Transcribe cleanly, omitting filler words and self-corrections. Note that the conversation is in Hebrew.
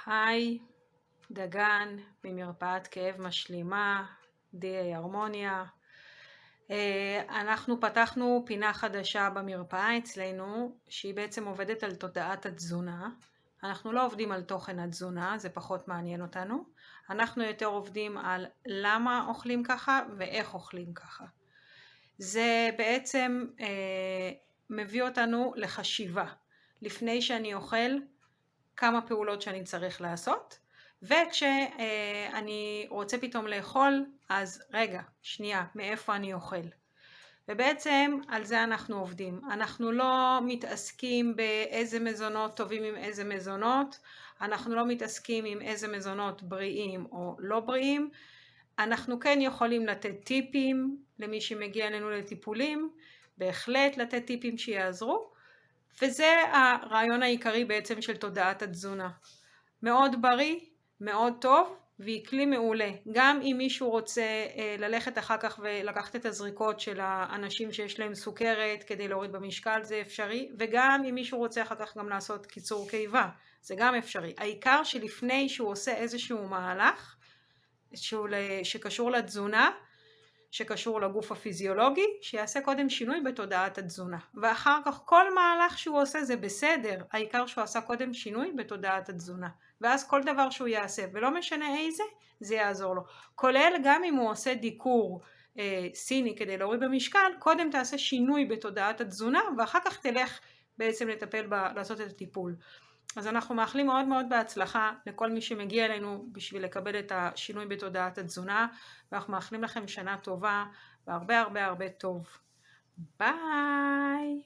היי, דגן ממרפאת כאב משלימה, DA הרמוניה. אנחנו פתחנו פינה חדשה במרפאה אצלנו, שהיא בעצם עובדת על תודעת התזונה. אנחנו לא עובדים על תוכן התזונה, זה פחות מעניין אותנו. אנחנו יותר עובדים על למה אוכלים ככה ואיך אוכלים ככה. זה בעצם מביא אותנו לחשיבה. לפני שאני אוכל, כמה פעולות שאני צריך לעשות, וכשאני רוצה פתאום לאכול, אז רגע, שנייה, מאיפה אני אוכל? ובעצם על זה אנחנו עובדים. אנחנו לא מתעסקים באיזה מזונות טובים עם איזה מזונות, אנחנו לא מתעסקים עם איזה מזונות בריאים או לא בריאים, אנחנו כן יכולים לתת טיפים למי שמגיע אלינו לטיפולים, בהחלט לתת טיפים שיעזרו, וזה הרעיון העיקרי בעצם של תודעת התזונה. מאוד בריא, מאוד טוב, והיא כלי מעולה. גם אם מישהו רוצה ללכת אחר כך ולקחת את הזריקות של האנשים שיש להם סוכרת כדי להוריד במשקל, זה אפשרי. וגם אם מישהו רוצה אחר כך גם לעשות קיצור קיבה, זה גם אפשרי. העיקר שלפני שהוא עושה איזשהו מהלך שקשור לתזונה, שקשור לגוף הפיזיולוגי, שיעשה קודם שינוי בתודעת התזונה. ואחר כך כל מהלך שהוא עושה זה בסדר, העיקר שהוא עשה קודם שינוי בתודעת התזונה. ואז כל דבר שהוא יעשה, ולא משנה איזה, זה יעזור לו. כולל גם אם הוא עושה דיקור סיני כדי להוריד במשקל, קודם תעשה שינוי בתודעת התזונה, ואחר כך תלך בעצם לטפל לעשות את הטיפול. אז אנחנו מאחלים מאוד מאוד בהצלחה לכל מי שמגיע אלינו בשביל לקבל את השינוי בתודעת התזונה, ואנחנו מאחלים לכם שנה טובה והרבה הרבה הרבה טוב. ביי!